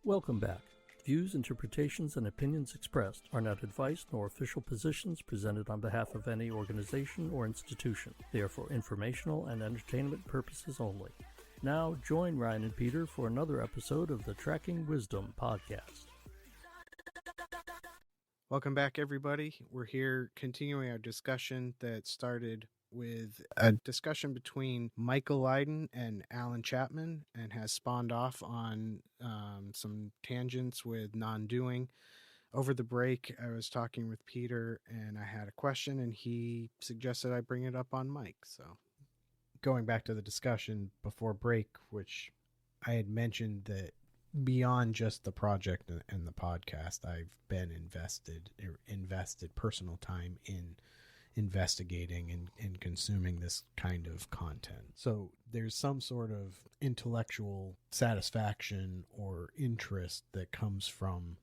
Welcome back. Views, interpretations, and opinions expressed are not advice nor official positions presented on behalf of any organization or institution. They are for informational and entertainment purposes only. Now, join Ryan and Peter for another episode of the Tracking Wisdom podcast. Welcome back, everybody. We're here continuing our discussion that started with a discussion between Michael Lydon and Alan Chapman and has spawned off on some tangents with non-doing. Over the break, I was talking with Peter and I had a question and he suggested I bring it up on mic. So going back to the discussion before break, which I had mentioned that beyond just the project and the podcast, I've been invested personal time in investigating and consuming this kind of content. So there's some sort of intellectual satisfaction or interest that comes from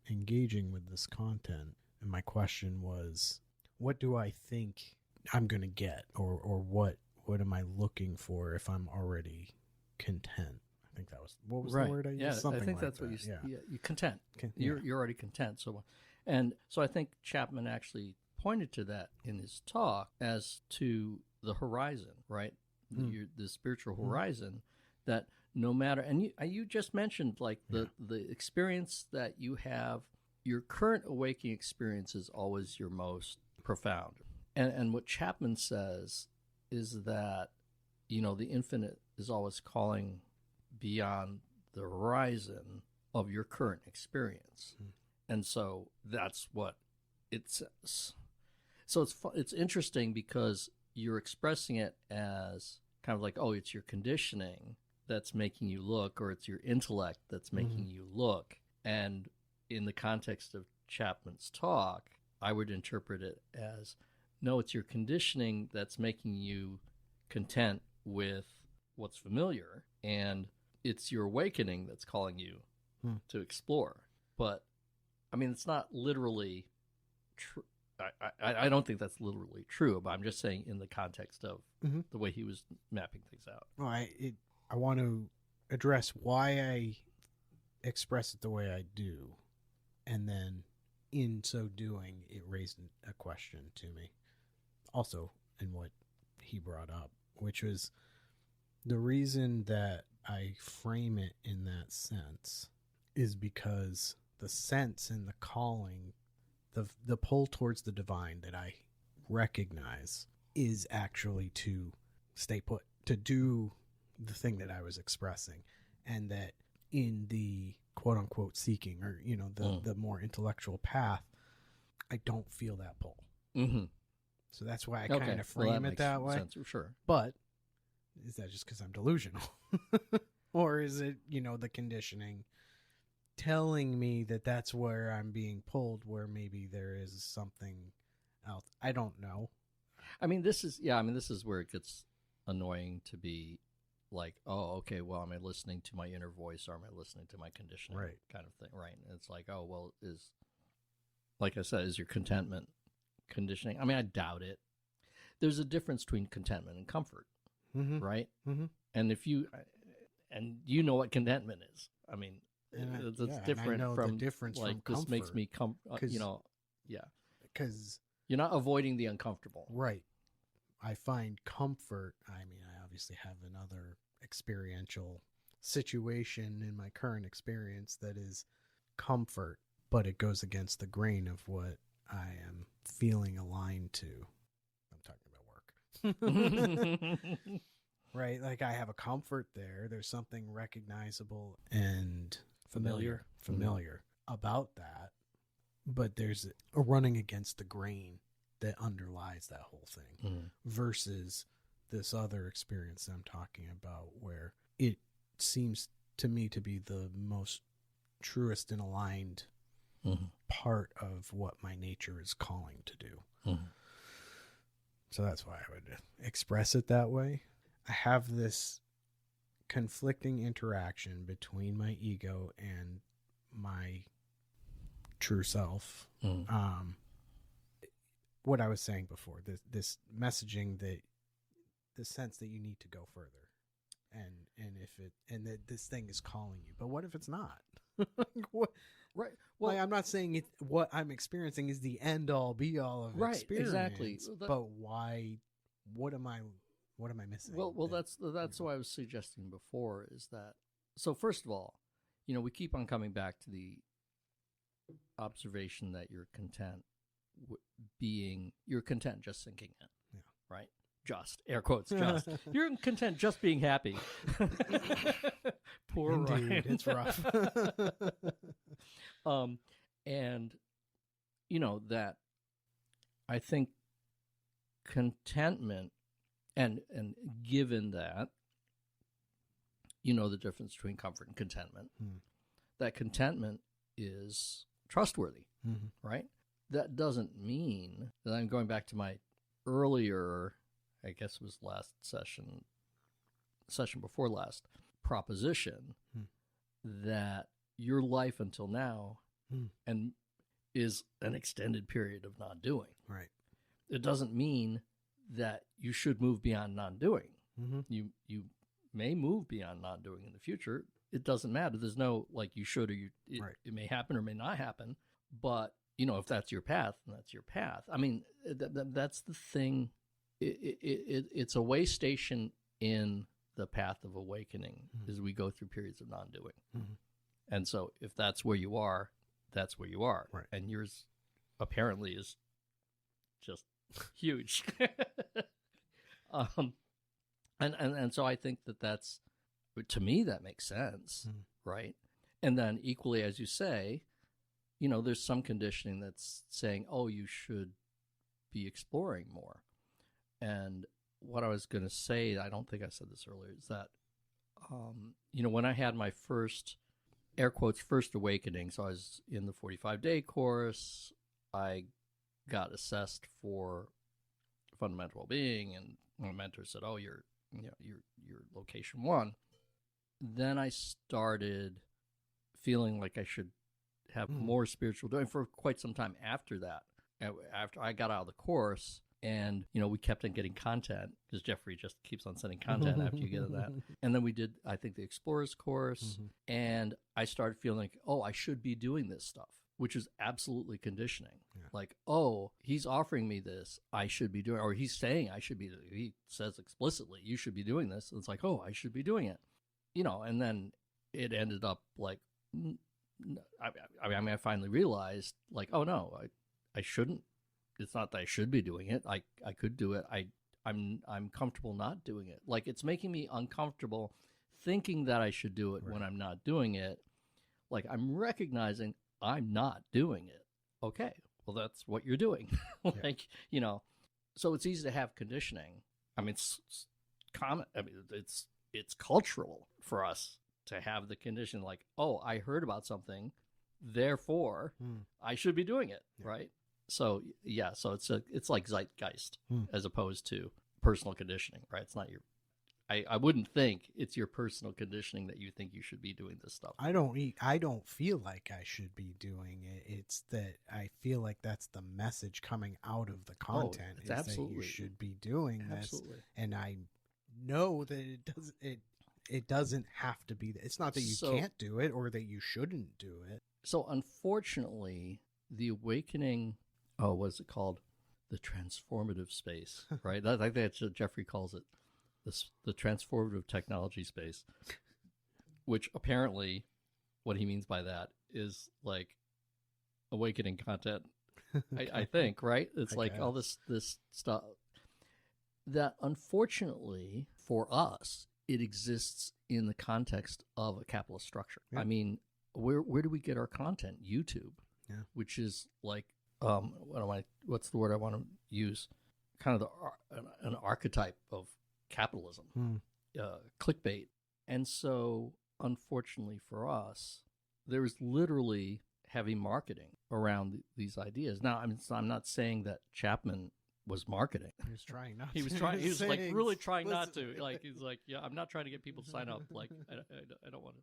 engaging with this content. And my question was, what do I think I'm going to get, or what am I looking for if I'm already content? I think that was, what was the word I used? Yeah, Something I think like that's what that. you're content. You're already content. So I think Chapman actually pointed to that in his talk as to the horizon, right? The spiritual horizon, that no matter, and you just mentioned like the experience that you have, your current awakening experience is always your most profound. And what Chapman says is that, the infinite is always calling beyond the horizon of your current experience. And so that's what it says. So it's interesting because you're expressing it as kind of like, oh, it's your conditioning that's making you look, or it's your intellect that's making you look. And in the context of Chapman's talk, I would interpret it as, no, it's your conditioning that's making you content with what's familiar, and it's your awakening that's calling you to explore. But, I mean, it's not literally true. I don't think that's literally true, but I'm just saying in the context of the way he was mapping things out. Well, I want to address why I express it the way I do, and then in so doing, it raised a question to me. Also, in what he brought up, which was the reason that I frame it in that sense is because the sense and the calling, the pull towards the divine that I recognize is actually to stay put, to do the thing that I was expressing, and that in the quote unquote seeking, or the more intellectual path, I don't feel that pull. So that's why I kind of frame it that way. Sense, sure. But is that just because I'm delusional? Or is it, the conditioning telling me that that's where I'm being pulled, where maybe there is something else? I don't know. I mean, this is where it gets annoying to be like, oh, okay, well, am I listening to my inner voice, or am I listening to my conditioning? Right. Kind of thing, right? And it's like, oh, well, like I said, is your contentment conditioning? I mean, I doubt it. There's a difference between contentment and comfort, right? And if you know what contentment is, I mean, it's different from the difference like from comfort. This makes me because you're not avoiding the uncomfortable, right? I find comfort. I mean, I obviously have another experiential situation in my current experience that is comfort, but it goes against the grain of what I am feeling aligned to. I'm talking about work. Right? Like I have a comfort there. There's something recognizable and familiar about that. But there's a running against the grain that underlies that whole thing versus this other experience I'm talking about, where it seems to me to be the most truest and aligned part of what my nature is calling to do. So that's why I would express it that way. I have this conflicting interaction between my ego and my true self. What I was saying before, this messaging, that the sense that you need to go further, and that this thing is calling you. But what if it's not? What? Right. Well, Like, I'm not saying what I'm experiencing is the end all be all of right, experience. exactly. But why? What am I missing? Well, that's what I was suggesting before. Is that so? First of all, we keep on coming back to the observation that you're content you're content just sinking in. Yeah. Right. Just air quotes. Just you're content just being happy. Poor Indeed, Ryan. it's rough. And that I think contentment and given that the difference between comfort and contentment, that contentment is trustworthy, right? That doesn't mean that I'm going back to my earlier, I guess it was last session before last, proposition that your life until now and is an extended period of not doing. Right. It doesn't mean that you should move beyond non-doing. You may move beyond non-doing in the future. It doesn't matter. There's no like you should or it may happen or may not happen. But if that's your path, then that's your path. I mean, that's the thing. It's a way station in the path of awakening as we go through periods of non-doing. And so if that's where you are, that's where you are. Right. And yours apparently is just huge. And so I think that's, to me, that makes sense, right? And then equally, as you say, there's some conditioning that's saying, oh, you should be exploring more. And what I was going to say, I don't think I said this earlier, is that, when I had my first, air quotes, first awakening, so I was in the 45-day course, I got assessed for fundamental well-being, and my mentor said, oh, you're location 1. Then I started feeling like I should have more spiritual doing for quite some time after that. After I got out of the course, and we kept on getting content because Jeffrey just keeps on sending content after you get in that. And then we did, I think, the Explorers course, and I started feeling like, oh, I should be doing this stuff, which is absolutely conditioning. Yeah. Like, oh, he's offering me this, I should be doing, or he's saying I should be. He says explicitly, you should be doing this. And it's like, oh, I should be doing it, And then it ended up like, I finally realized, like, oh no, I shouldn't. It's not that I should be doing it. I could do it. I'm comfortable not doing it. Like, it's making me uncomfortable thinking that I should do it when I'm not doing it. Like, I'm recognizing I'm not doing it. Okay, well, that's what you're doing. Like, so it's easy to have conditioning. I mean, it's common. I mean, it's cultural for us to have the condition like, oh, I heard about something, therefore I should be doing it, right? So yeah, so it's like zeitgeist as opposed to personal conditioning, right? It's not your. I wouldn't think it's your personal conditioning that you think you should be doing this stuff. I don't feel like I should be doing it. It's that I feel like that's the message coming out of the content is absolutely. That you should be doing Absolutely. this, and I know that it doesn't have to be that. It's not that you can't do it or that you shouldn't do it. So unfortunately, the awakening. Oh, what's it called? The transformative space, right? I think that's what Jeffrey calls it. The transformative technology space, which apparently what he means by that is like awakening content, I think, right? It's like all this stuff that unfortunately for us, it exists in the context of a capitalist structure. Yeah. I mean, where do we get our content? YouTube, which is like, what's the word I want to use? Kind of an archetype of capitalism, clickbait. And so, unfortunately for us, there is literally heavy marketing around these ideas. Now, I'm not saying that Chapman was marketing. He was trying not to. He was like really trying not to. Like, he's like, yeah, I'm not trying to get people to sign up. Like, I don't want to.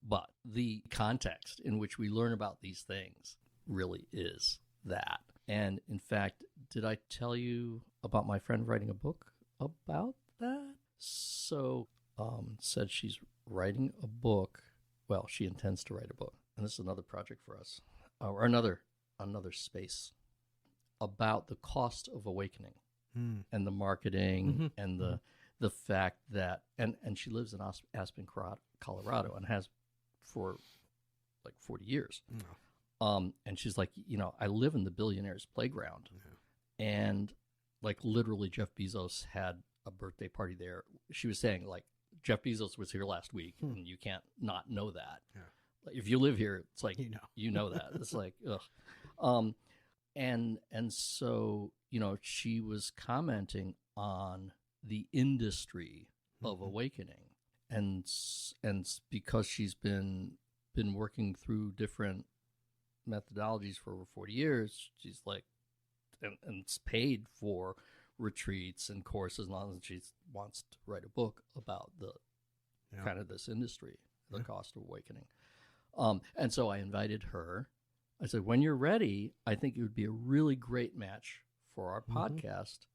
But the context in which we learn about these things really is that. And in fact, did I tell you about my friend writing a book about that? So, said she's writing a book. Well, she intends to write a book and this is another project for us, or another space, about the cost of awakening and the marketing and the fact that, and she lives in Aspen, Colorado, and has for like 40 years. And she's like, I live in the billionaire's playground. And like literally Jeff Bezos had a birthday party there. She was saying like Jeff Bezos was here last week and you can't not know that. Like, if you live here, it's like, you know that. It's like, ugh. And so, she was commenting on the industry of awakening, and because she's been working through different methodologies for over 40 years, she's like, and it's paid for retreats and courses, and she wants to write a book about the kind of this industry, the cost of awakening. And so I invited her. I said, when you're ready, I think it would be a really great match for our podcast,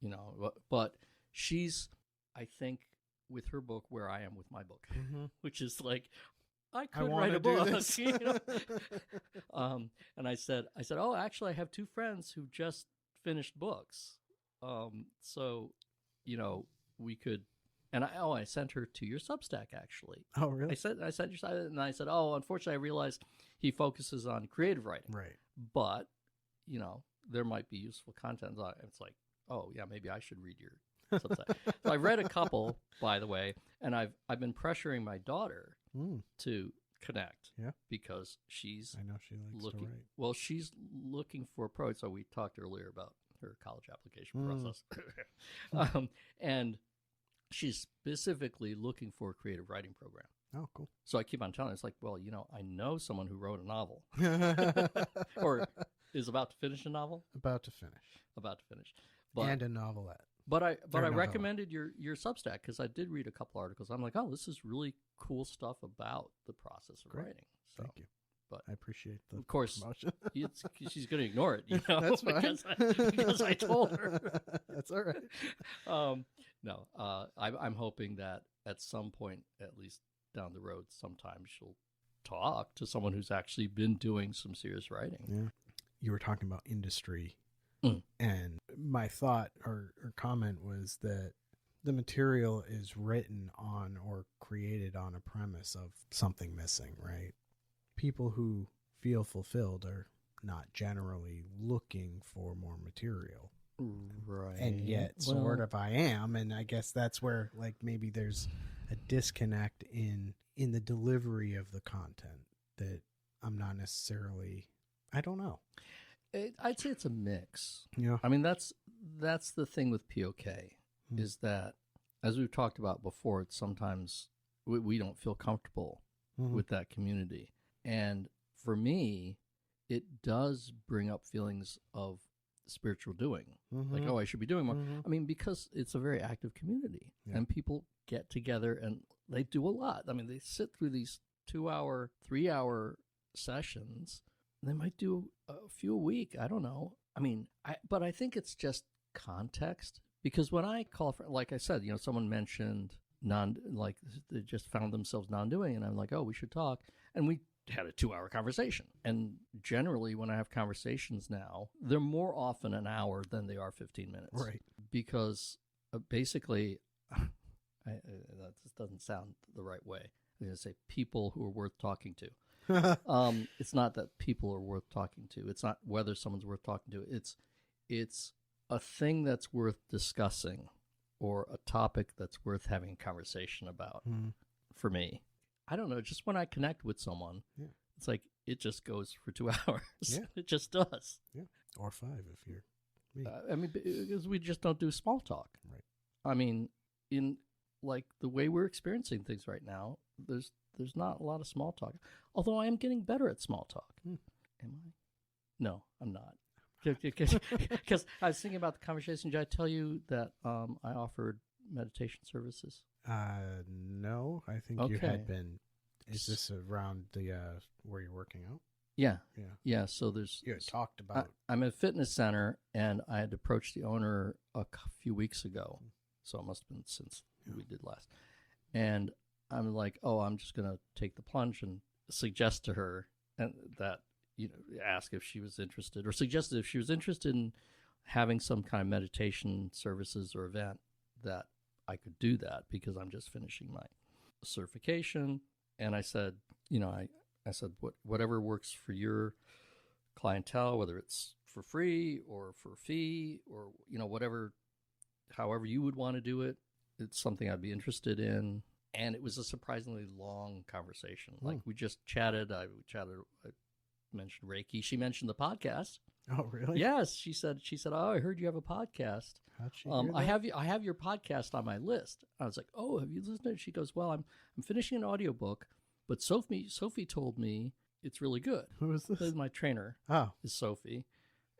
but she's, I think, with her book where I am with my book, which is like, I could write a book. And I said, oh, actually, I have two friends who just finished books. So, we could, and I sent her to your Substack, actually. Oh, really? I said your side, and I said, oh, unfortunately, I realized he focuses on creative writing. Right. But, there might be useful content. It's like, oh, yeah, maybe I should read your Substack. So I read a couple, by the way, and I've been pressuring my daughter to connect. Yeah. Because she's, I know she likes looking, to write. well, she's looking for a pro. So we talked earlier about her college application process. And she's specifically looking for a creative writing program. Oh, cool. So I keep on telling her, it's like, well, I know someone who wrote a novel or is about to finish a novel. About to finish. But, and a novelette. But I recommended your Substack because I did read a couple articles. I'm like, oh, this is really cool stuff about the process of writing. So, thank you. But I appreciate the of course, promotion. she's going to ignore it. That's fine. because I told her. That's all right. No, I'm hoping that at some point, at least down the road, sometime she'll talk to someone who's actually been doing some serious writing. Yeah. You were talking about industry, and my thought or comment was that the material is written on or created on a premise of something missing, right? People who feel fulfilled are not generally looking for more material. Right. And yet sort of I am, and I guess that's where like maybe there's a disconnect in the delivery of the content that I'm not necessarily, I don't know. I'd say it's a mix. Yeah. I mean, that's the thing with POK is that, as we've talked about before, it's sometimes we don't feel comfortable with that community. And for me, it does bring up feelings of spiritual doing. Like, oh, I should be doing more. I mean, because it's a very active community and people get together and they do a lot. I mean, they sit through these 2-hour, 3-hour sessions. They might do a few a week. I don't know. I mean, but I think it's just context, because when I call for, like I said, someone mentioned like they just found themselves non-doing, and I'm like, oh, we should talk. And we had a 2-hour conversation. And generally when I have conversations now, they're more often an hour than they are 15 minutes. Right. Because basically, that just doesn't sound the right way. I'm going to say people who are worth talking to. It's not that people are worth talking to. It's not whether someone's worth talking to. It's a thing that's worth discussing or a topic that's worth having a conversation about. For me, I don't know. Just when I connect with someone, it's like it just goes for 2 hours. Yeah. It just does. Yeah. Or 5 if you're me. I mean, because we just don't do small talk. Right. I mean, in like the way we're experiencing things right now, there's not a lot of small talk. Although I am getting better at small talk. Am I? No, I'm not. Because I was thinking about the conversation. Did I tell you that I offered meditation services? No, I think you had been. Is this around the where you're working out? Yeah. So you had talked about. I'm at a fitness center, and I had approached the owner a few weeks ago. So it must have been since we did last. And I'm like, oh, I'm just going to take the plunge and suggest to her and that, asked if she was interested or suggested if she was interested in having some kind of meditation services or event that I could do that because I'm just finishing my certification. And I said, I said, whatever works for your clientele, whether it's for free or for a fee or, whatever, however you would want to do it, it's something I'd be interested in. And it was a surprisingly long conversation. Like we just chatted. I mentioned Reiki. She mentioned the podcast. Oh, really? Yes. She said, oh, I heard you have a podcast. How'd she hear that? I have your podcast on my list. I was like, oh, have you listened to it? She goes, well, I'm finishing an audiobook, but Sophie told me it's really good. Who is this? This is my trainer. Oh. Is Sophie,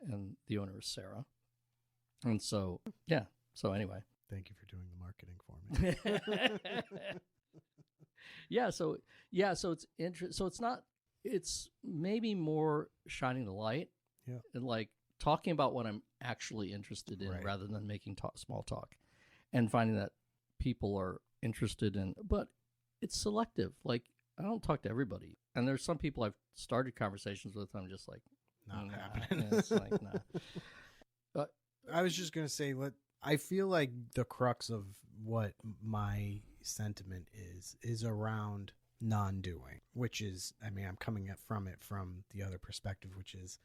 and the owner is Sarah. And so, yeah. So anyway. Thank you for doing the marketing for me. So it's interesting. So it's maybe more shining the light. Yeah. And like talking about what I'm actually interested in rather than making small talk, and finding that people are interested in, but it's selective. Like I don't talk to everybody. And there's some people I've started conversations with. I'm just like, not happening. It's like, nah. I was just going to say, I feel like the crux of what my sentiment is around non-doing, which is, I mean, I'm coming from it from the other perspective, which is,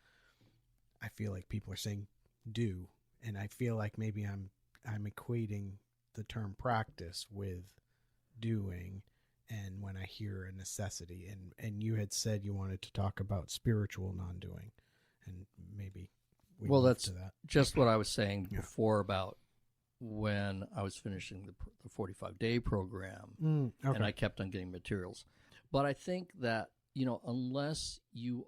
I feel like people are saying do, and I feel like maybe I'm equating the term practice with doing. And when I hear a necessity, and you had said you wanted to talk about spiritual non-doing, and maybe that's to that. Just what I was saying before about when I was finishing the 45-day program, okay. and I kept on getting materials. But I think that, unless you're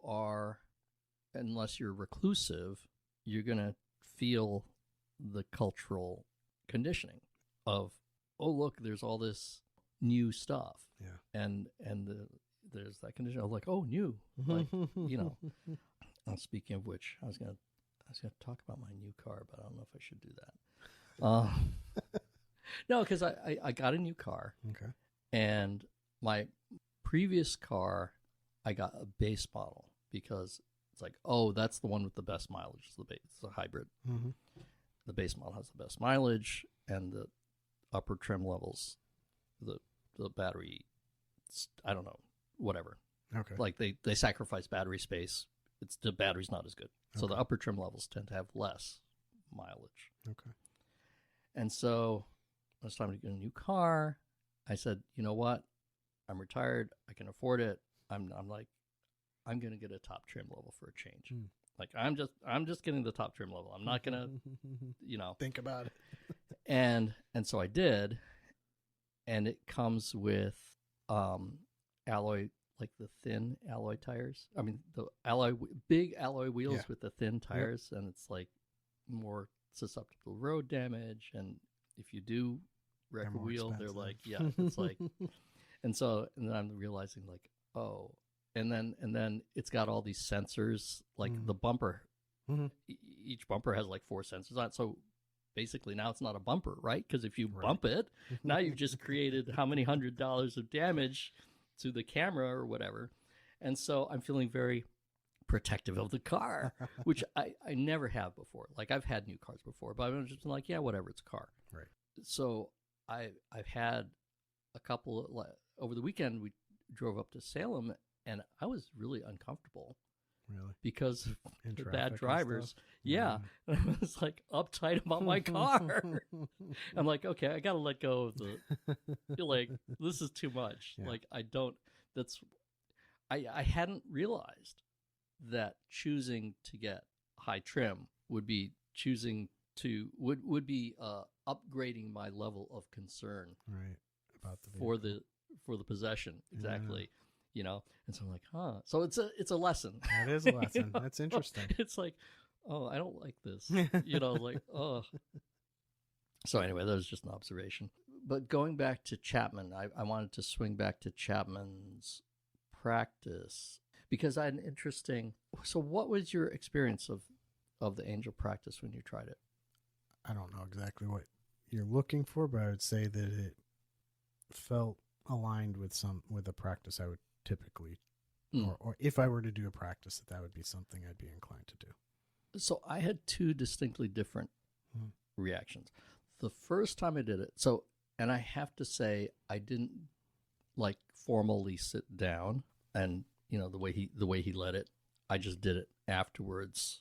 reclusive, you're going to feel the cultural conditioning of, oh, look, there's all this new stuff. Yeah. And there's that condition of like, oh, new. Like, speaking of which, I was gonna talk about my new car, but I don't know if I should do that. No, because I got a new car. Okay. And my previous car, I got a base model because it's like, oh, that's the one with the best mileage. It's a hybrid. Mm-hmm. The base model has the best mileage, and the upper trim levels, the battery, I don't know, whatever. Okay. Like they sacrifice battery space. The battery's not as good. Okay. So the upper trim levels tend to have less mileage. Okay. And so when it's time to get a new car, I said, you know what? I'm retired. I can afford it. I'm going to get a top trim level for a change. Like I'm just getting the top trim level. I'm not going to, think about it. and so I did. And it comes with alloy, like the thin alloy tires. I mean, the big alloy wheels with the thin tires, and it's like more susceptible to road damage. And if you do wreck a wheel, they're like, it's like, and then I'm realizing like, oh, and then it's got all these sensors, like the bumper. Mm-hmm. Each bumper has like 4 sensors on it. So basically now it's not a bumper, right? Because if you bump it, now you've just created how many $100s of damage to the camera or whatever. And so I'm feeling very protective of the car, which I never have before. Like I've had new cars before, but I've just been like, yeah, whatever, it's a car. Right. So I've had a couple over the weekend. We drove up to Salem, and I was really uncomfortable. Really? Because the bad drivers. Yeah. And I was like uptight about my car. I'm like, okay, I got to let go of like, this is too much. Yeah. Like, I hadn't realized that choosing to get high trim would be upgrading my level of concern. Right. About the for the possession. Exactly. Yeah. And so I'm like, so it's a lesson. That is a lesson. That's interesting. It's like, oh, I don't like this. Like, oh. So anyway, that was just an observation. But going back to Chapman, I wanted to swing back to Chapman's practice because I had an interesting. So what was your experience of the angel practice when you tried it? I don't know exactly what you're looking for, but I would say that it felt aligned with a practice I would typically or if I were to do a practice, that would be something I'd be inclined to do. So I had two distinctly different reactions. The first time I did it, and I have to say, I didn't like formally sit down and, the way he led it. I just did it afterwards.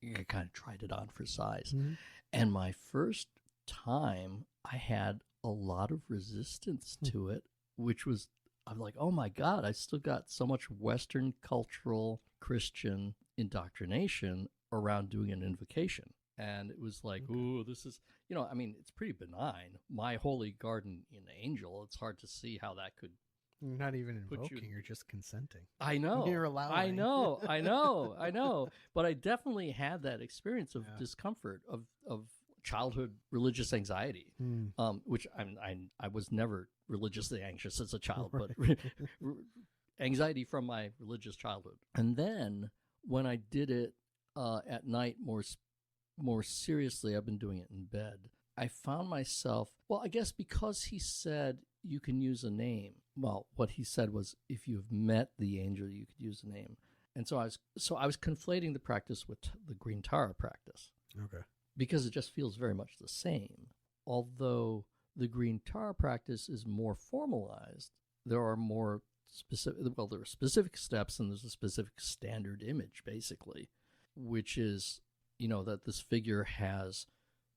I kind of tried it on for size. Mm-hmm. And my first time, I had a lot of resistance to it, which was, I'm like, oh my God, I still got so much Western cultural Christian indoctrination around doing an invocation. And it was like, ooh, this is, it's pretty benign. My holy guardian angel, it's hard to see how that could. You're not even invoking, you're just consenting. I know. You're allowing. I know. But I definitely had that experience of discomfort, of childhood religious anxiety, which I was never religiously anxious as a child, but anxiety from my religious childhood. And then when I did it at night more seriously, I've been doing it in bed, I found myself, well, I guess because he said you can use a name. Well, what he said was, if you've met the angel, you could use a name. And so I was conflating the practice with the Green Tara practice. Okay. Because it just feels very much the same. Although the Green Tara practice is more formalized, there are more specific, there are specific steps, and there's a specific standard image, basically, which is, that this figure has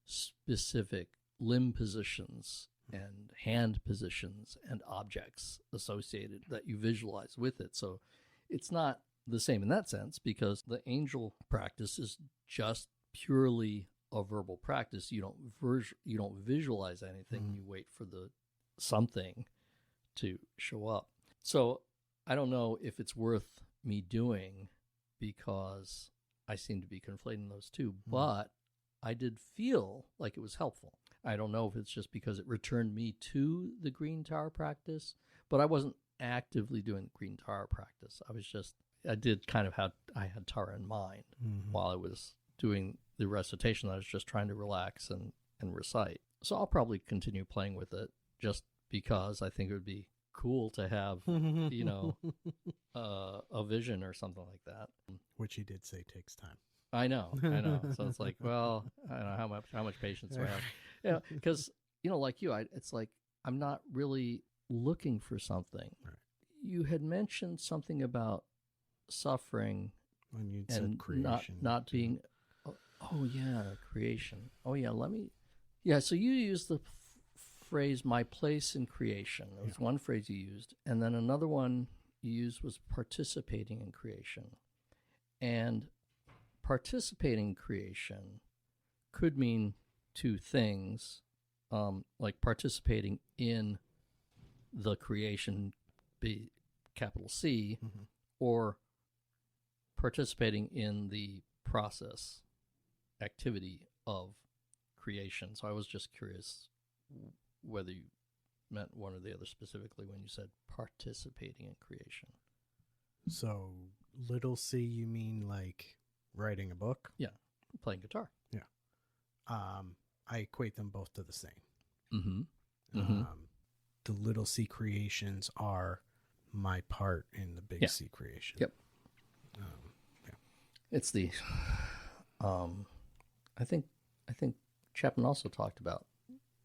specific limb positions and hand positions and objects associated that you visualize with it. So it's not the same in that sense, because the angel practice is just purely a verbal practice. You don't visualize anything. You wait for the something to show up. So I don't know if it's worth me doing, because I seem to be conflating those two, but I did feel like it was helpful. I don't know if it's just because it returned me to the Green Tara practice, but I wasn't actively doing the Green Tara practice. I did kind of how I had Tara in mind while I was doing the recitation. I was just trying to relax and recite. So I'll probably continue playing with it, just because I think it would be cool to have, a vision or something like that. Which he did say takes time. I know. So it's like, well, I don't know how much patience do I have? Because, like you, it's like, I'm not really looking for something. Right. You had mentioned something about suffering when you said creation, not being, creation. So you used the phrase, my place in creation. There was one phrase you used, and then another one you used was participating in creation. And participating in creation could mean two things, like participating in the creation, capital C, or participating in the process, activity of creation. So I was just curious whether you meant one or the other specifically when you said participating in creation. So little c, you mean like writing a book? Yeah, playing guitar. Yeah. I equate them both to the same. The little c creations are my part in the big C creation. Yep. It's the, I think Chapman also talked about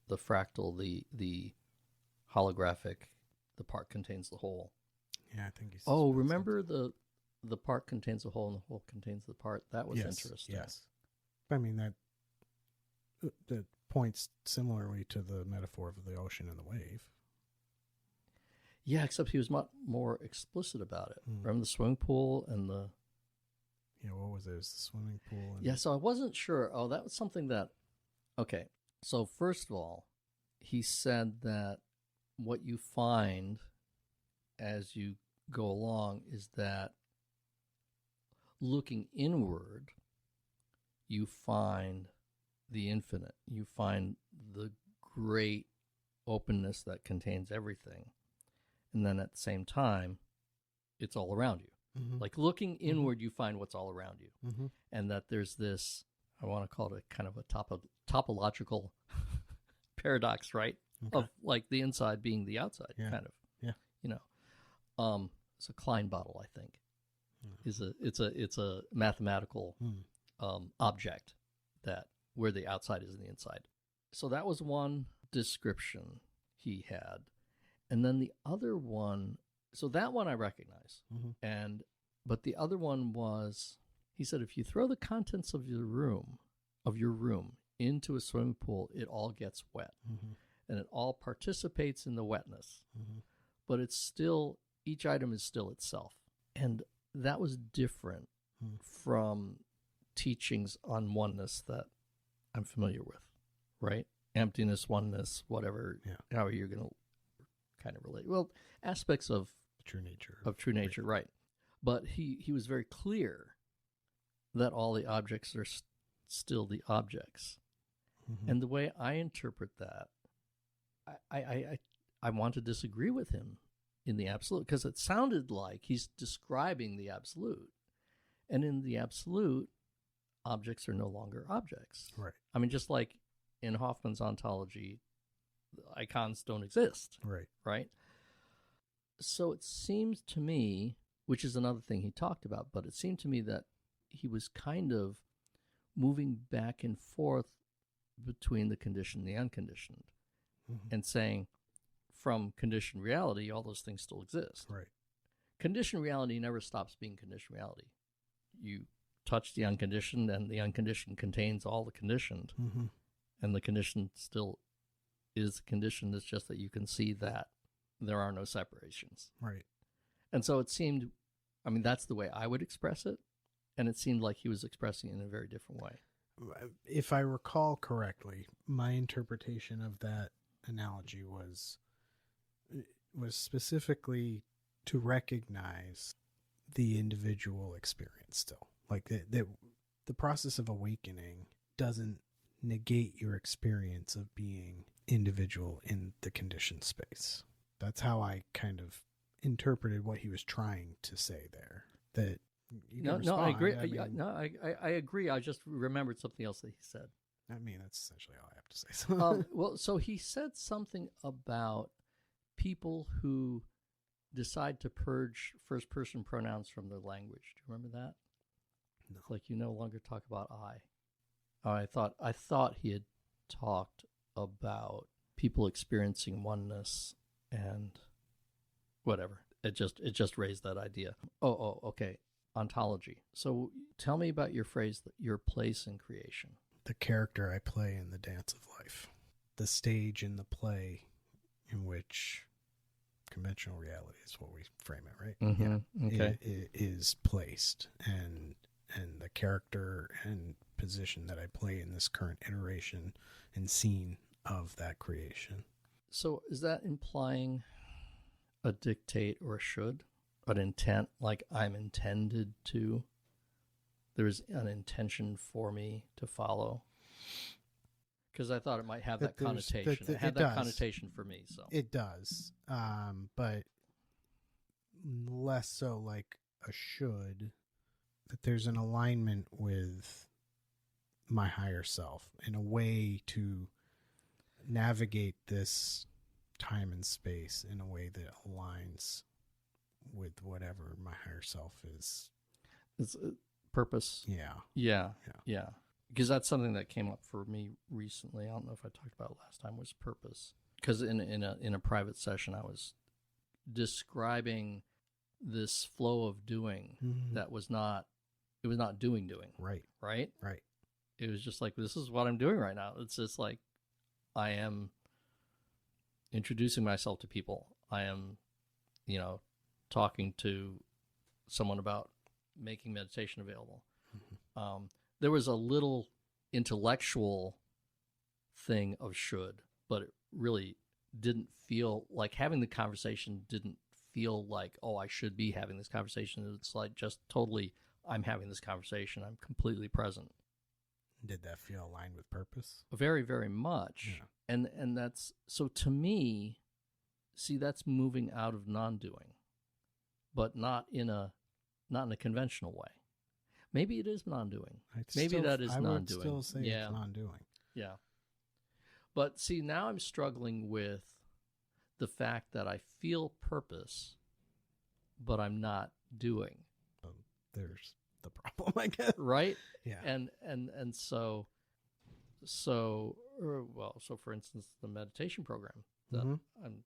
the fractal, the holographic, the part contains the whole. Yeah, I think he's. Oh, remember the part contains the whole and the whole contains the part? That was interesting. Yes. I mean, that points similarly to the metaphor of the ocean and the wave. Yeah, except he was much more explicit about it. Remember the swimming pool and the... Yeah, what was it? It was the swimming pool. Yeah, so I wasn't sure. Oh, that was something that... Okay, so first of all, he said that what you find as you go along is that looking inward, you find the infinite. You find the great openness that contains everything. And then at the same time, it's all around you. Like looking inward, you find what's all around you. And that there's this, I want to call it a kind of a topological paradox, right? Okay. Of like the inside being the outside, kind of. Yeah. You know. it's a Klein bottle, I think. It's a mathematical object that where the outside is in the inside. So that was one description he had. And then the other one, so that one I recognize. But the other one was, he said, if you throw the contents of your room into a swimming pool, it all gets wet. And it all participates in the wetness. But it's still, each item is still itself. And that was different from teachings on oneness that I'm familiar with, right? Emptiness, oneness, whatever, however you're going to kind of relate. Well, aspects of true nature. Of true nature, right. But he was very clear that all the objects are still the objects. And the way I interpret that, I want to disagree with him in the absolute, because it sounded like he's describing the absolute. And in the absolute, objects are no longer objects. Right. I mean, just like in Hoffman's ontology, icons don't exist. Right. Right? So it seems to me, which is another thing he talked about, but it seemed to me that he was kind of moving back and forth between the conditioned and the unconditioned, and saying, from conditioned reality, all those things still exist. Right. Conditioned reality never stops being conditioned reality. You touch the unconditioned, and the unconditioned contains all the conditioned, and the conditioned still is the conditioned. It's just that you can see that there are no separations. Right. And so it seemed, I mean, that's the way I would express it, and it seemed like he was expressing it in a very different way. If I recall correctly, my interpretation of that analogy was specifically to recognize the individual experience still. Like the process of awakening doesn't negate your experience of being individual in the conditioned space. That's how I kind of interpreted what he was trying to say there. That you can respond. I agree. I I agree. I just remembered something else that he said. I mean, that's essentially all I have to say. Well, so he said something about people who decide to purge first-person pronouns from their language. Do you remember that? No. It's like you no longer talk about I. Oh, I thought he had talked about people experiencing oneness and whatever. It just raised that idea. Oh, okay. Ontology. So tell me about your phrase, your place in creation. The character I play in the dance of life. The stage in the play in which conventional reality is what we frame it, right? Yeah. Okay. It is placed, and the character and position that I play in this current iteration and scene of that creation. So is that implying a dictate or a should? An intent, like I'm intended to? There's an intention for me to follow? Because I thought it might have that connotation. It had that connotation for me. So it does, but less so like a should. That there's an alignment with my higher self in a way to navigate this time and space in a way that aligns with whatever my higher self is. It's purpose. Yeah. Because that's something that came up for me recently. I don't know if I talked about it last time, was purpose. Because in a private session, I was describing this flow of doing that was not doing. Right. It was just like, this is what I'm doing right now. It's just like, I am introducing myself to people. I am, talking to someone about making meditation available. There was a little intellectual thing of should, but it really didn't feel like having the conversation didn't feel like, oh, I should be having this conversation. It's like just totally, I'm having this conversation. I'm completely present. Did that feel aligned with purpose? Very, very much. Yeah. And that's, so to me, see, that's moving out of non-doing, but not in a conventional way. Maybe it is non-doing. Maybe that is non-doing. I would still say it's non-doing. Yeah. But see, now I'm struggling with the fact that I feel purpose but I'm not doing. There's the problem, I guess. Right? Yeah. And so for instance, the meditation program that I'm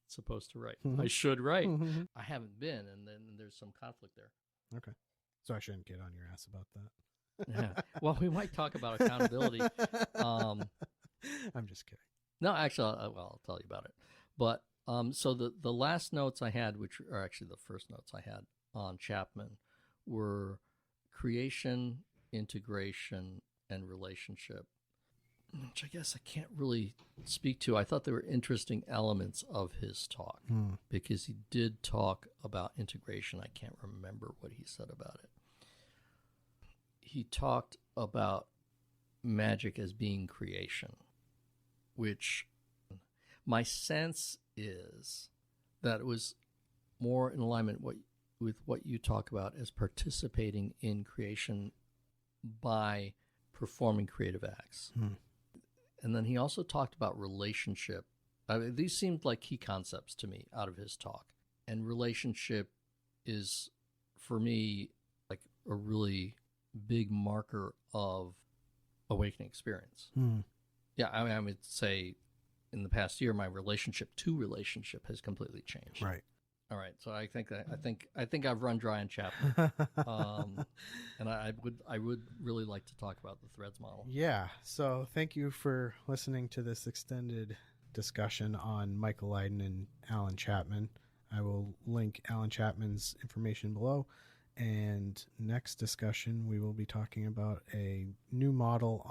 supposed to write. I should write. I haven't been, and then there's some conflict there. Okay. So I shouldn't get on your ass about that. Yeah. Well, we might talk about accountability. I'm just kidding. No, actually, I'll tell you about it. But so the last notes I had, which are actually the first notes I had on Chapman, were creation, integration, and relationship, which I guess I can't really speak to. I thought they were interesting elements of his talk because he did talk about integration. I can't remember what he said about it. He talked about magic as being creation, which my sense is that it was more in alignment with what you talk about as participating in creation by performing creative acts. And then he also talked about relationship. I mean, these seemed like key concepts to me out of his talk. And relationship is, for me, like a really big marker of awakening experience. Yeah, I mean, I would say in the past year, my relationship has completely changed. Right. All right. So I think I've run dry on Chapman. And I would really like to talk about the threads model. Yeah. So thank you for listening to this extended discussion on Michael Leiden and Alan Chapman. I will link Alan Chapman's information below. And next discussion, we will be talking about a new model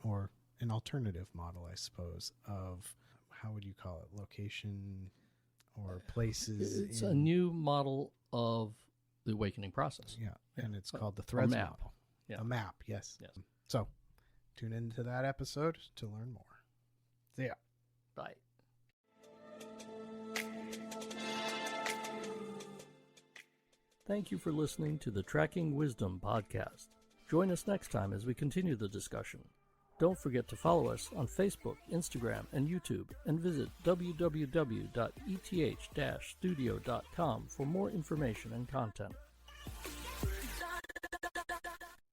or an alternative model, I suppose, of, how would you call it, location or places. It's a new model of the awakening process. Yeah, and it's called the threads map. model. Yeah. A map, yes. Yes. So tune into that episode to learn more. See ya. Bye. Thank you for listening to the Tracking Wisdom podcast. Join us next time as we continue the discussion. Don't forget to follow us on Facebook, Instagram, and YouTube, and visit www.eth-studio.com for more information and content.